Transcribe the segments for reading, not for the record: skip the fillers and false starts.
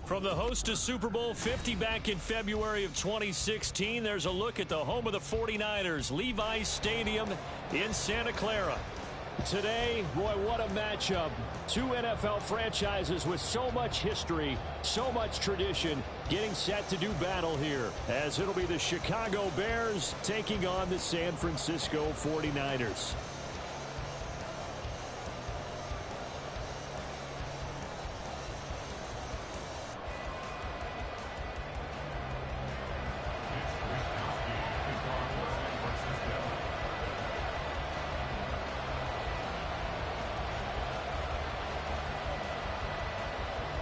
From the host to Super Bowl 50 back in February of 2016, there's a look at the home of the 49ers, Levi's Stadium in Santa Clara. Today, boy, what a matchup. Two NFL franchises with so much history, so much tradition, getting set to do battle here, as it'll be the Chicago Bears taking on the San Francisco 49ers.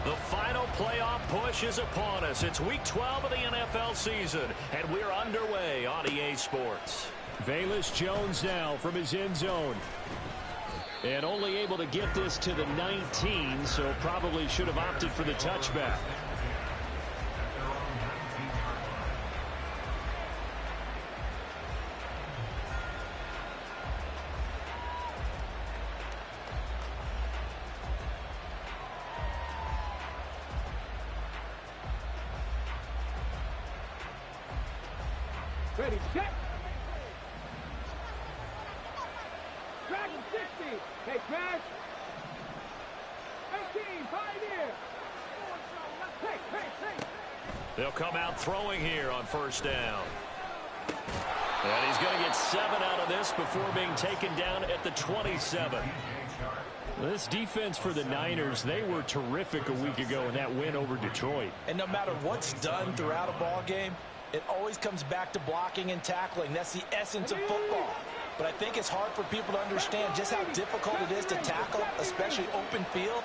The final playoff push is upon us. It's week 12 of the NFL season, and we're underway on EA Sports. Velus Jones now from his end zone. And only able to get this to the 19, so probably should have opted for the touchback. Ready, check. Track 60. Hey, Crash. 18, pioneer. Hey. They'll come out throwing here on first down. And he's going to get 7 out of this before being taken down at the 27. This defense for the Niners, they were terrific a week ago in that win over Detroit. And no matter what's done throughout a ball game, it always comes back to blocking and tackling. That's the essence of football. But I think it's hard for people to understand just how difficult it is to tackle, especially open field.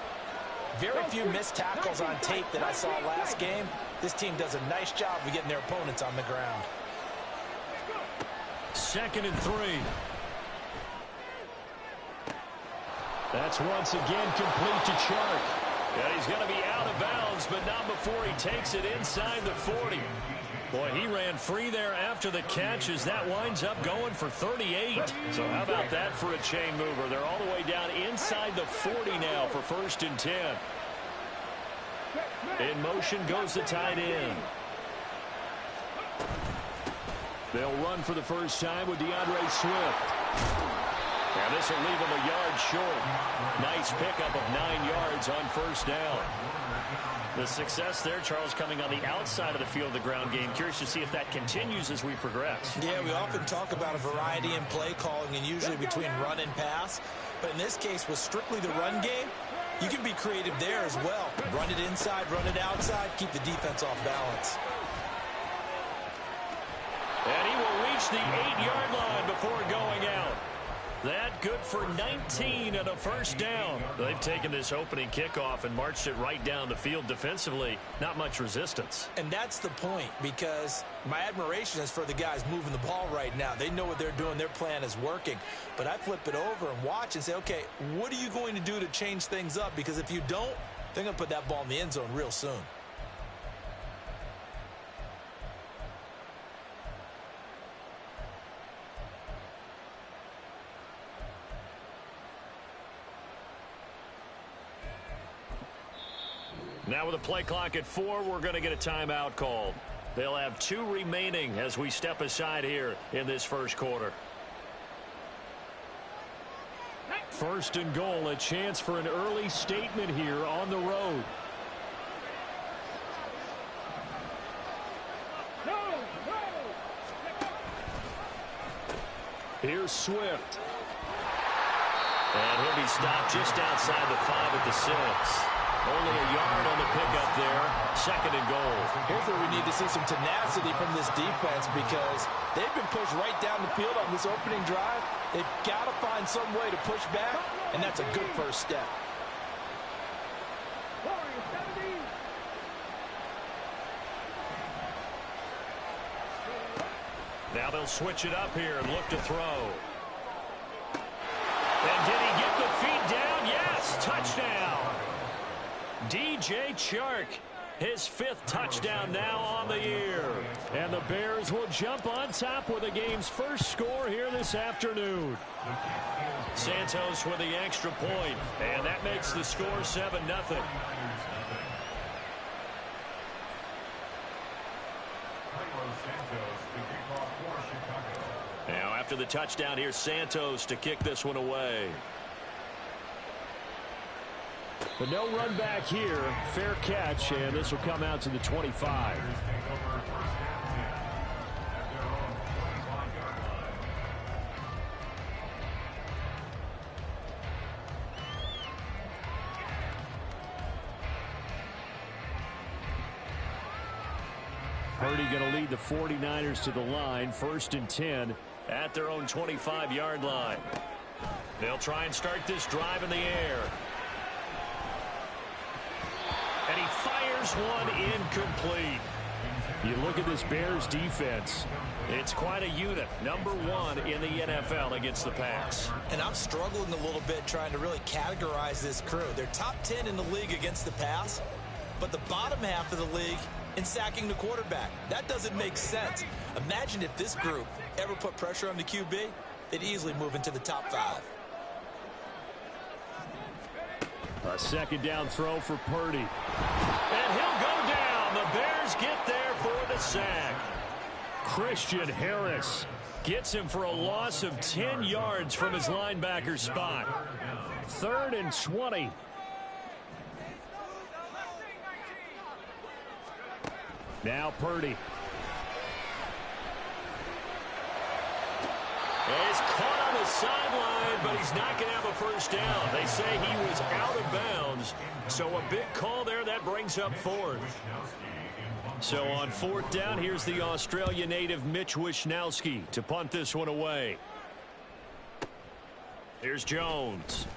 Very few missed tackles on tape that I saw last game. This team does a nice job of getting their opponents on the ground. 2nd and 3. That's once again complete to Chark. And he's going to be out of bounds, but not before he takes it inside the 40. Boy, he ran free there after the catch as that winds up going for 38. So how about that for a chain mover? They're all the way down inside the 40 now for 1st and 10. In motion goes the tight end. They'll run for the first time with DeAndre Swift. And this will leave him a yard short. Nice pickup of 9 yards on first down. The success there, Charles, coming on the outside of the field of the ground game. Curious to see if that continues as we progress. Yeah, we often talk about a variety in play calling and usually between run and pass. But in this case, with strictly the run game, you can be creative there as well. Run it inside, run it outside, keep the defense off balance. And he will reach the 8-yard line before going out. That good for 19 and a first down. They've taken this opening kickoff and marched it right down the field defensively. Not much resistance. And that's the point, because my admiration is for the guys moving the ball right now. They know what they're doing. Their plan is working. But I flip it over and watch and say, okay, what are you going to do to change things up? Because if you don't, they're going to put that ball in the end zone real soon. Now with a play clock at 4, we're going to get a timeout called. They'll have 2 remaining as we step aside here in this first quarter. 1st and goal, a chance for an early statement here on the road. Here's Swift. And he'll be stopped just outside the 5 at the 6. Only a yard on the pickup there. 2nd and goal. Here's where we need to see some tenacity from this defense, because they've been pushed right down the field on this opening drive. They've got to find some way to push back, and that's a good first step. Now they'll switch it up here and look to throw. And did he get the feet down? Yes, touchdown. DJ Chark, his 5th touchdown now on the year. And the Bears will jump on top with the game's first score here this afternoon. Santos with the extra point, and that makes the score 7-0. Now after the touchdown, here's Santos to kick this one away. But no run back here. Fair catch, and this will come out to the 25. Purdy going to lead the 49ers to the line. 1st and 10 at their own 25-yard line. They'll try and start this drive in the air. And he fires one incomplete. You look at this Bears defense. It's quite a unit. Number 1 in the NFL against the pass. And I'm struggling a little bit trying to really categorize this crew. They're top 10 in the league against the pass, but the bottom half of the league in sacking the quarterback. That doesn't make sense. Imagine if this group ever put pressure on the QB, they'd easily move into the top 5. A 2nd down throw for Purdy. And he'll go down. The Bears get there for the sack. Christian Harris gets him for a loss of 10 yards from his linebacker spot. 3rd and 20. Now Purdy. He's caught on the sideline, but he's not going to have a first down. They say he was out of bounds, so a big call there. That brings up 4th. So on 4th down, here's the Australia native Mitch Wishnowsky to punt this one away. Here's Jones.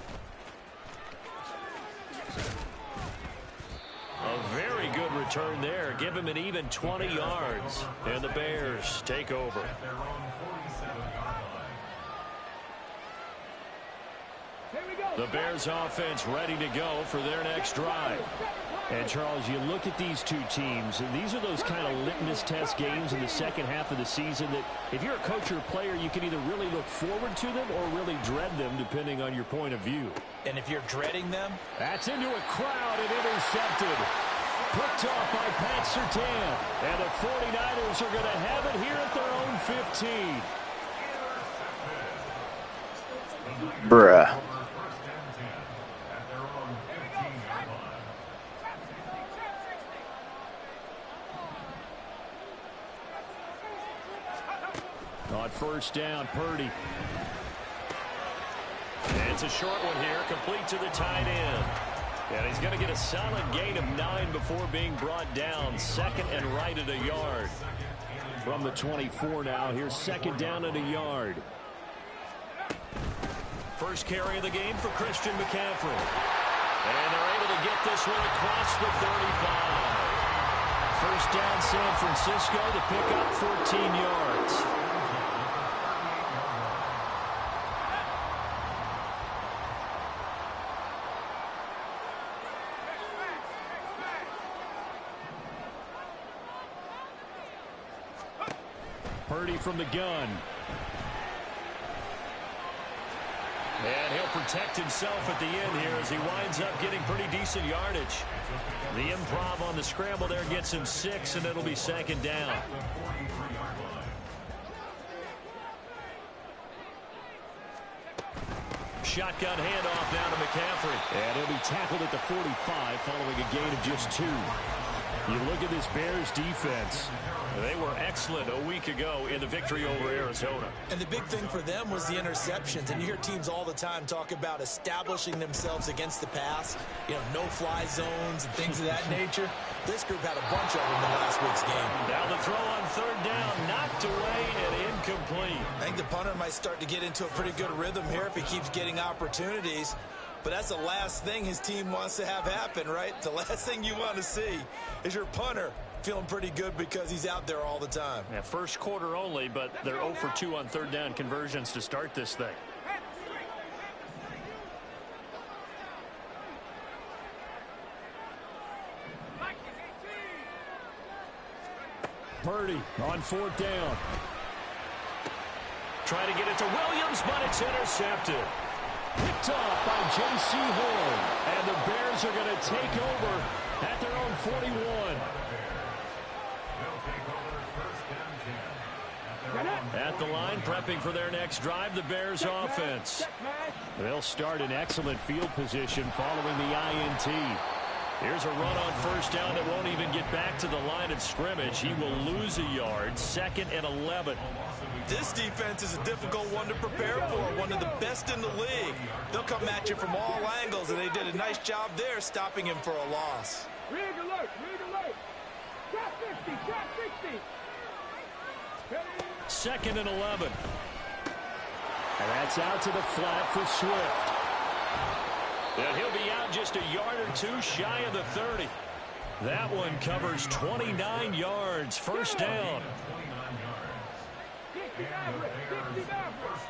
A very good return there. Give him an even 20 yards. And the Bears take over. The Bears offense ready to go for their next drive. And, Charles, you look at these two teams, and these are those kind of litmus test games in the second half of the season that if you're a coach or a player, you can either really look forward to them or really dread them, depending on your point of view. And if you're dreading them, that's into a crowd and intercepted. Picked off by Pat Surtain. And the 49ers are going to have it here at their own 15. Bruh. On 1st down, Purdy. And it's a short one here, complete to the tight end. And he's going to get a solid gain of 9 before being brought down. 2nd and right at a yard. From the 24 now, here's 2nd down at a yard. First carry of the game for Christian McCaffrey. And they're able to get this one across the 35. First down, San Francisco to pick up 14 yards. Purdy from the gun. And he'll protect himself at the end here as he winds up getting pretty decent yardage. The improv on the scramble there gets him 6, and it'll be 2nd down. Shotgun handoff down to McCaffrey. And he'll be tackled at the 45 following a gain of just 2. You look at this Bears defense. They were excellent a week ago in the victory over Arizona. And the big thing for them was the interceptions. And you hear teams all the time talk about establishing themselves against the pass. You know, no-fly zones and things of that nature. This group had a bunch of them in last week's game. Now the throw on 3rd down, knocked away and incomplete. I think the punter might start to get into a pretty good rhythm here if he keeps getting opportunities. But that's the last thing his team wants to have happen, right? The last thing you want to see is your punter feeling pretty good because he's out there all the time. Yeah, first quarter only, but they're 0 for 2 on 3rd down conversions to start this thing. Purdy on 4th down. Trying to get it to Williams, but it's intercepted. Picked off by J.C. Horn. And the Bears are going to take over at their own 41. At the line, prepping for their next drive, the Bears offense. They'll start in excellent field position following the INT. Here's a run on first down that won't even get back to the line of scrimmage. He will lose a yard, 2nd and 11. This defense is a difficult one to prepare for, one of the best in the league. They'll come at you from all angles, and they did a nice job there stopping him for a loss. Rig alert, rig alert. Trap 50, trap 60. 2nd and 11. And that's out to the flat for Swift. And he'll be out just a yard or two shy of the 30. That one covers 29 yards. First down. 60 average, 60 average.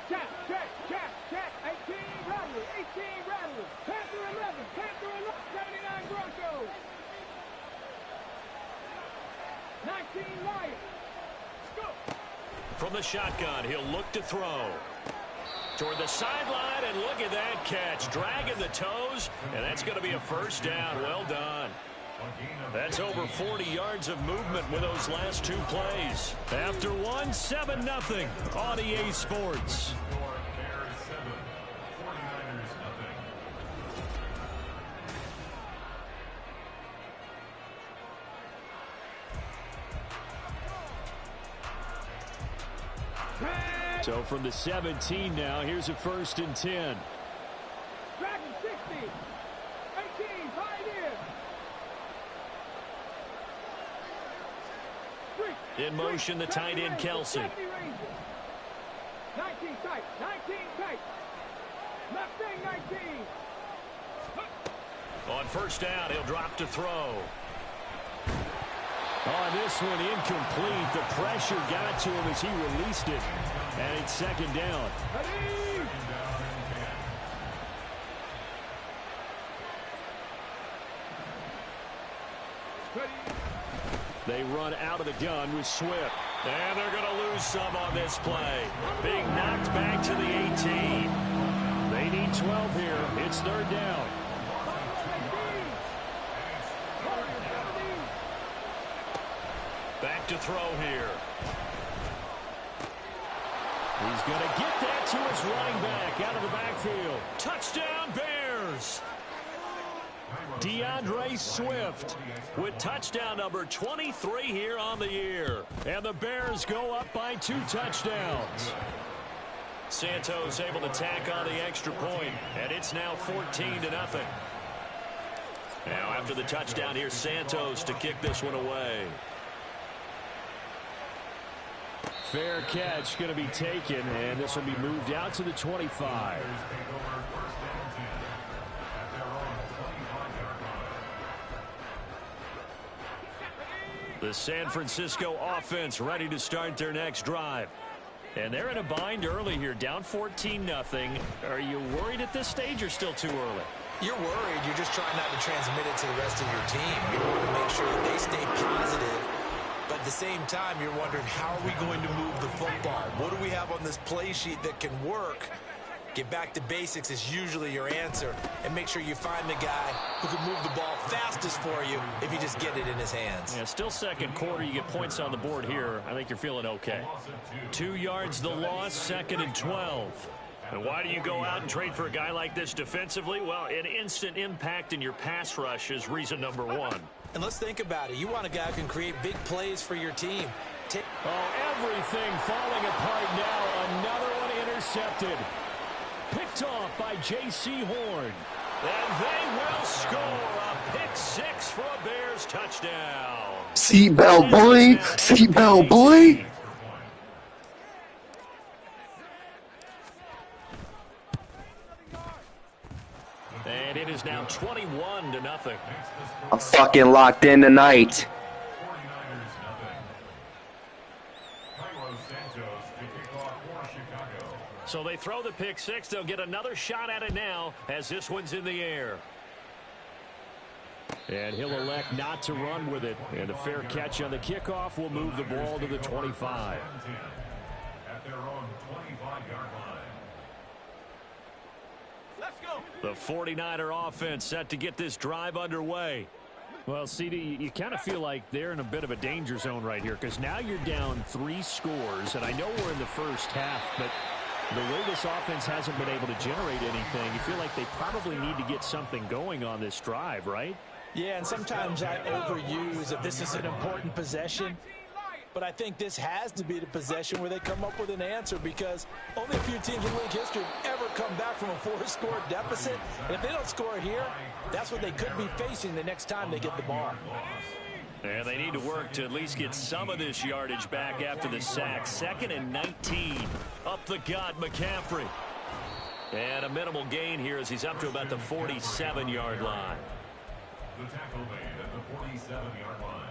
Check, check, check, check. 18 Rattler, 18 Rattler. Panther 11, Panther 11. 79 Broncos. 19 Lions. Go. From the shotgun, he'll look to throw. Toward the sideline, and look at that catch. Dragging the toes, and that's going to be a first down. Well done. That's over 40 yards of movement with those last 2 plays. After one, 7-0 on EA Sports. So from the 17 now, here's a 1st and 10. Dragon 60. 18, Pioneer. In motion, the tight end, Kelsey. 19 tight, 19 tight. Left wing, 19. On first down, he'll drop to throw. On this one, incomplete. The pressure got to him as he released it. And it's 2nd down. They run out of the gun with Swift. And they're going to lose some on this play. Being knocked back to the 18. They need 12 here. It's 3rd down. Back to throw here. He's going to get that to his running back out of the backfield. Touchdown, Bears! DeAndre Swift with touchdown number 23 here on the year. And the Bears go up by 2 touchdowns. Santos able to tack on the extra point, and it's now 14-0. Now after the touchdown, here's Santos to kick this one away. Fair catch going to be taken, and this will be moved out to the 25. The San Francisco offense ready to start their next drive. And they're in a bind early here, down 14-0. Are you worried at this stage or still too early? You're worried. You're just trying not to transmit it to the rest of your team. You want to make sure that they stay positive. But at the same time, you're wondering, how are we going to move the football? What do we have on this play sheet that can work? Get back to basics is usually your answer. And make sure you find the guy who can move the ball fastest for you if you just get it in his hands. Yeah, still 2nd quarter. You get points on the board here. I think you're feeling okay. 2 yards the loss, 2nd and 12. And why do you go out and trade for a guy like this defensively? Well, an instant impact in your pass rush is reason number 1. And let's think about it. You want a guy who can create big plays for your team. Everything falling apart now. Another one intercepted. Picked off by J.C. Horn. And they will score a pick 6 for a Bears touchdown. Seatbelt boy! Seatbelt boy! And it is now 21-0. I'm fucking locked in tonight. So they throw the pick 6. They'll get another shot at it now as this one's in the air. And he'll elect not to run with it. And a fair catch on the kickoff will move the ball to the 25. At their own 25-yard line. Let's go. The 49er offense set to get this drive underway. Well, CD, you kind of feel like they're in a bit of a danger zone right here because now you're down 3 scores, and I know we're in the first half, but the way this offense hasn't been able to generate anything, you feel like they probably need to get something going on this drive, right? Yeah, and sometimes I overuse if this is an important possession. But I think this has to be the possession where they come up with an answer because only a few teams in league history have ever come back from a 4-score deficit. And if they don't score here, that's what they could be facing the next time they get the ball. And they need to work to at least get some of this yardage back after the sack. 2nd and 19. Up the gut, McCaffrey. And a minimal gain here as he's up to about the 47-yard line. The tackle made at the 47-yard line.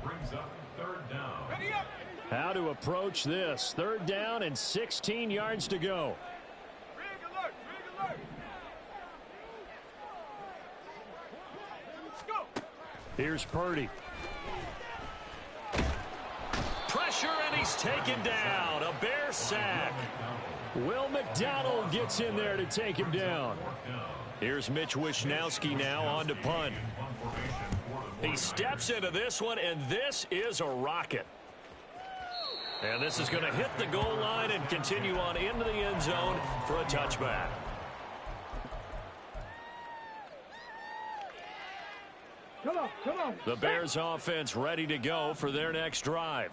Brings up 3rd down. Ready up. How to approach this. 3rd down and 16 yards to go. Rig alert. Rig alert. Let's go. Here's Purdy. Pressure, and he's taken down. A Bear sack. Will McDonald gets in there to take him down. Here's Mitch Wishnowsky now on to punt. He steps into this one, and this is a rocket. And this is going to hit the goal line and continue on into the end zone for a touchback. Come on, come on. The Bears offense ready to go for their next drive.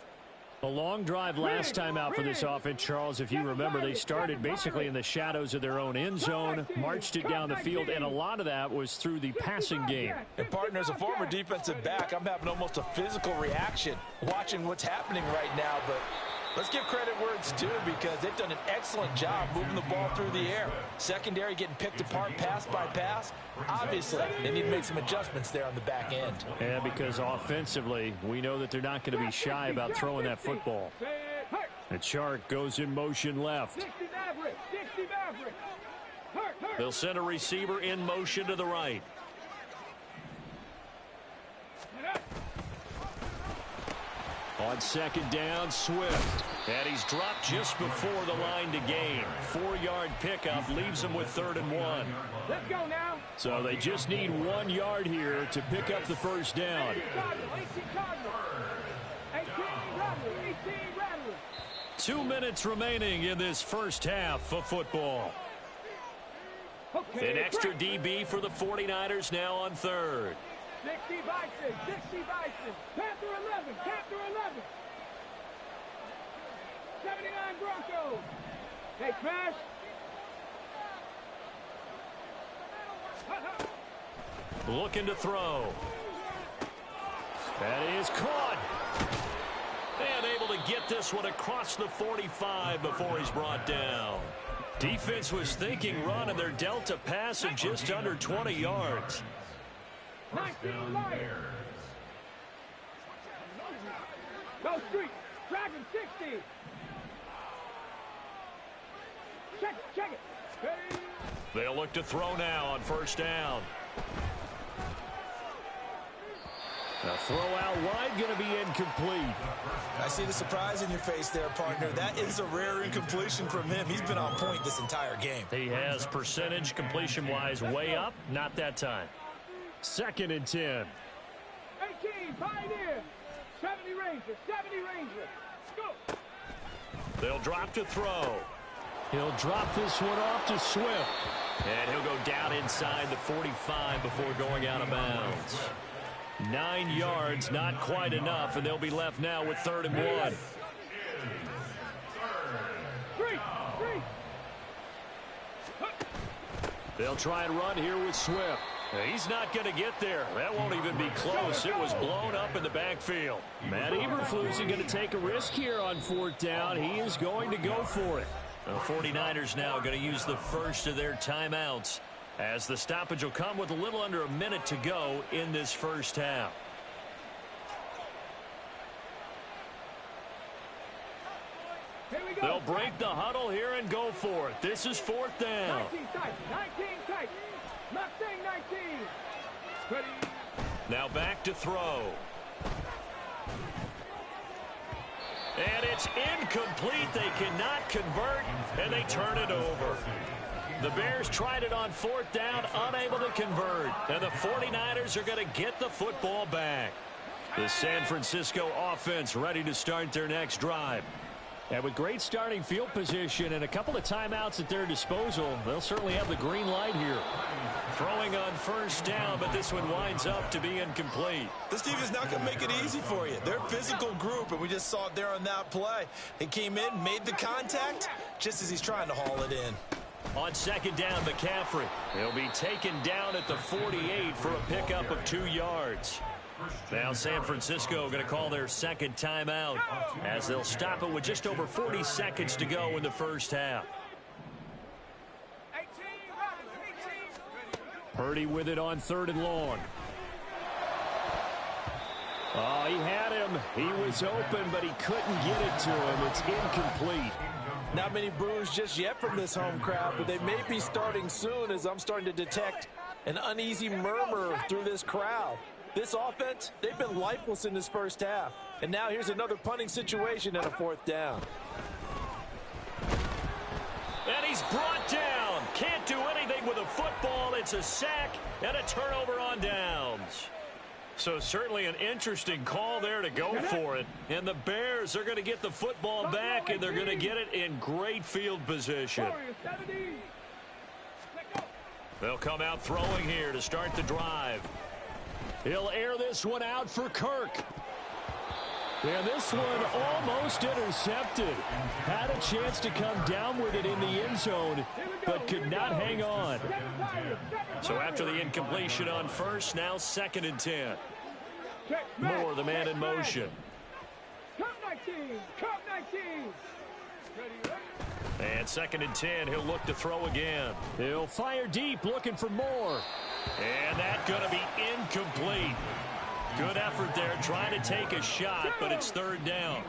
A long drive last time out for this offense, Charles. If you remember, they started basically in the shadows of their own end zone, marched it down the field, and a lot of that was through the passing game. And, partner, as a former defensive back, I'm having almost a physical reaction watching what's happening right now. But let's give credit where it's due because they've done an excellent job moving the ball through the air. Secondary getting picked apart pass by pass. Obviously, they need to make some adjustments there on the back end. Yeah, because offensively, we know that they're not going to be shy about throwing that football. The Chark goes in motion left. 60 Maverick. 60 Maverick. Hurt. They'll send a receiver in motion to the right. On 2nd down, Swift. And he's dropped just before the line to gain. 4-yard pickup leaves him with 3rd and 1. Let's go now. So they just need 1 yard here to pick up the first down. 18 Rattler. 18 Rattler. 2 minutes remaining in this first half of football. Okay, An extra DB for the 49ers now on 3rd. 60 Bison. 60 Bison. Panther 11. Panther 11. 79 Broncos. Hey, Crash. Looking to throw. That is caught. And able to get this one across the 45 before he's brought down. Defense was thinking run, and they're dealt a pass of just under 20 yards. 19 Lions. Go Street. Dragon 60. Check it. Hey. They'll look to throw now on 1st down. The throw out wide going to be incomplete. I see the surprise in your face there, partner. That is a rare incompletion from him. He's been on point this entire game. He has percentage completion-wise way up. Not that time. 2nd and 10. 18 Pioneer. 70 Ranger. 70 Ranger. Go. They'll drop to throw. He'll drop this one off to Swift. And he'll go down inside the 45 before going out of bounds. 9 yards, not quite enough, and they'll be left now with 3rd and 1. Three. They'll try and run here with Swift. He's not going to get there. That won't even be close. It was blown up in the backfield. Matt Eberflus is going to take a risk here on 4th down. He is going to go for it. The 49ers now going to use the first of their timeouts, as the stoppage will come with a little under a minute to go in this first half. Here we go. They'll break the huddle here and go for it. This is 4th down. 19 tight. 19 tight. Mustang 19. Ready. Now back to throw. And it's incomplete. They cannot convert, and they turn it over. The Bears tried it on 4th down, unable to convert. And the 49ers are going to get the football back. The San Francisco offense ready to start their next drive. And with great starting field position and a couple of timeouts at their disposal, they'll certainly have the green light here. Throwing on 1st down, but this one winds up to be incomplete. This team is not going to make it easy for you. They're a physical group, and we just saw it there on that play. He came in, made the contact, just as he's trying to haul it in. On 2nd down, McCaffrey. He'll be taken down at the 48 for a pickup of 2 yards. Now San Francisco going to call their 2nd timeout as they'll stop it with just over 40 seconds to go in the first half. Purdy with it on 3rd and long. Oh, he had him. He was open, but he couldn't get it to him. It's incomplete. Not many boos just yet from this home crowd, but they may be starting soon as I'm starting to detect an uneasy murmur through this crowd. This offense, they've been lifeless in this first half. And now here's another punting situation at a 4th down. And he's brought down. Can't do anything with a football. It's a sack and a turnover on downs. So certainly an interesting call there to go for it. And the Bears are going to get the football back, and they're going to get it in great field position. They'll come out throwing here to start the drive. He'll air this one out for Kirk. And this one almost intercepted. Had a chance to come down with it in the end zone, but could not hang on. So after the incompletion on 1st, now 2nd and 10. Moore, the man in motion. And 2nd and 10, he'll look to throw again. He'll fire deep, looking for Moore. And that's going to be incomplete. Good effort there, trying to take a shot, but it's 3rd down.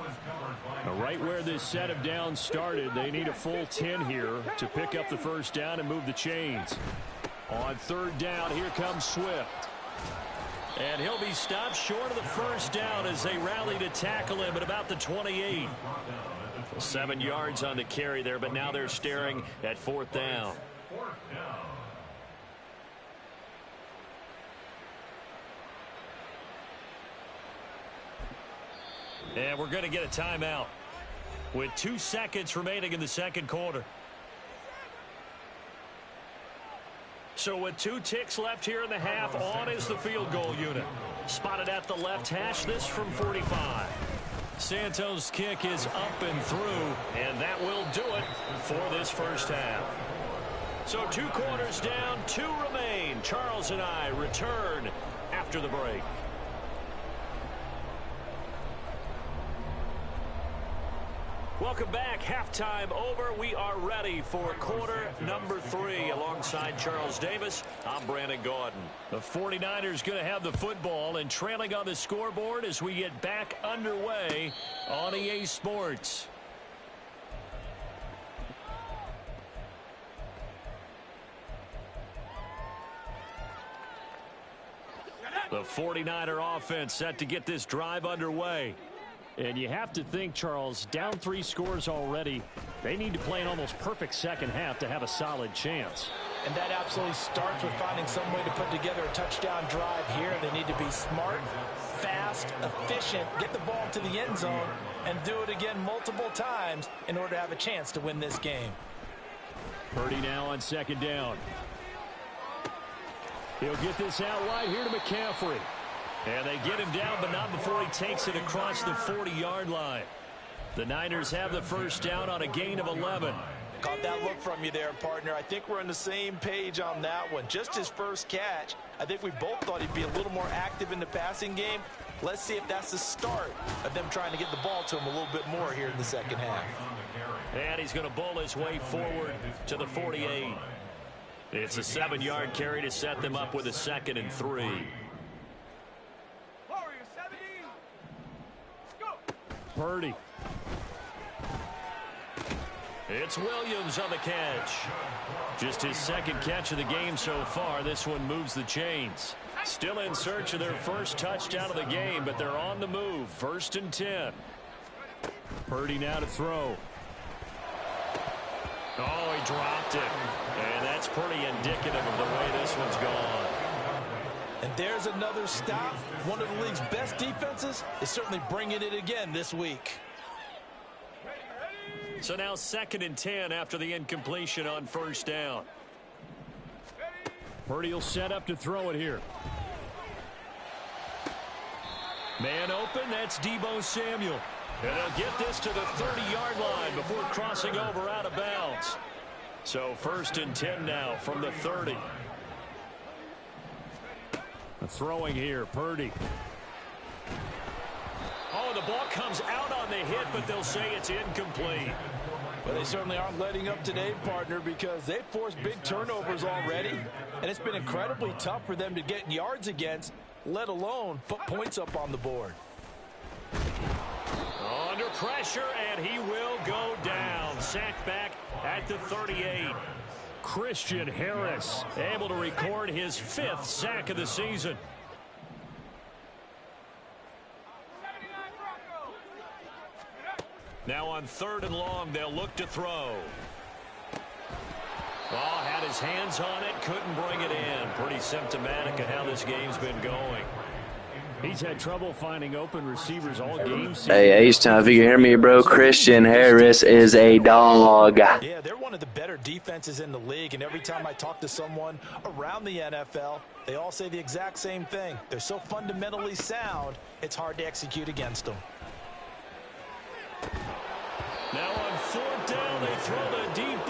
Now, right where this set of downs started, they need a full 10 here to pick up the 1st down and move the chains. On 3rd down, here comes Swift. And he'll be stopped short of the 1st down as they rally to tackle him at about the 28. 7 yards on the carry there, but now they're staring at 4th down. And we're going to get a timeout with 2 seconds remaining in the 2nd quarter. So with 2 ticks left here in the half, on is the field goal unit. Spotted at the left hash, this from 45. Santos' kick is up and through, and that will do it for this first half. So 2 quarters down, 2 remain. Charles and I return after the break. Welcome back. Halftime over. We are ready for quarter number 3. Alongside Charles Davis, I'm Brandon Gaudin. The 49ers going to have the football and trailing on the scoreboard as we get back underway on EA Sports. The 49er offense set to get this drive underway. And you have to think, Charles, down 3 scores already. They need to play an almost perfect second half to have a solid chance. And that absolutely starts with finding some way to put together a touchdown drive here. They need to be smart, fast, efficient, get the ball to the end zone, and do it again multiple times in order to have a chance to win this game. Purdy now on 2nd down. He'll get this out wide here to McCaffrey. And they get him down, but not before he takes it across the 40-yard line. The Niners have the 1st down on a gain of 11. Caught that look from you there, partner. I think we're on the same page on that one. Just his first catch. I think we both thought he'd be a little more active in the passing game. Let's see if that's the start of them trying to get the ball to him a little bit more here in the second half. And he's going to bowl his way forward to the 48. It's a 7-yard carry to set them up with a 2nd and 3. Purdy. It's Williams on the catch. Just his 2nd catch of the game so far. This one moves the chains. Still in search of their first touchdown of the game, but they're on the move. 1st and 10. Purdy now to throw. Oh, he dropped it. And that's pretty indicative of the way this one's gone. And there's another stop. One of the league's best defenses is certainly bringing it again this week. So now 2nd and 10 after the incompletion on first down. Purdy will set up to throw it here. Man open, that's Deebo Samuel. And he'll get this to the 30-yard line before crossing over out of bounds. So 1st and 10 now from the 30. Throwing here, Purdy. Oh, the ball comes out on the hit, but they'll say it's incomplete. Well, they certainly aren't letting up today, partner, because they've forced big turnovers already, and it's been incredibly tough for them to get yards against, let alone put points up on the board. Under pressure, and he will go down. Sacked back at the 38. Christian Harris able to record his 5th sack of the season. Now on 3rd and long, they'll look to throw. Oh, had his hands on it, couldn't bring it in. Pretty symptomatic of how this game's been going. He's had trouble finding open receivers all game. Hey, H-Town, if you can hear me, bro, Christian Harris is a dog. Yeah, they're one of the better defenses in the league, and every time I talk to someone around the NFL, they all say the exact same thing. They're so fundamentally sound, it's hard to execute against them. Now on 4th down, they throw the deep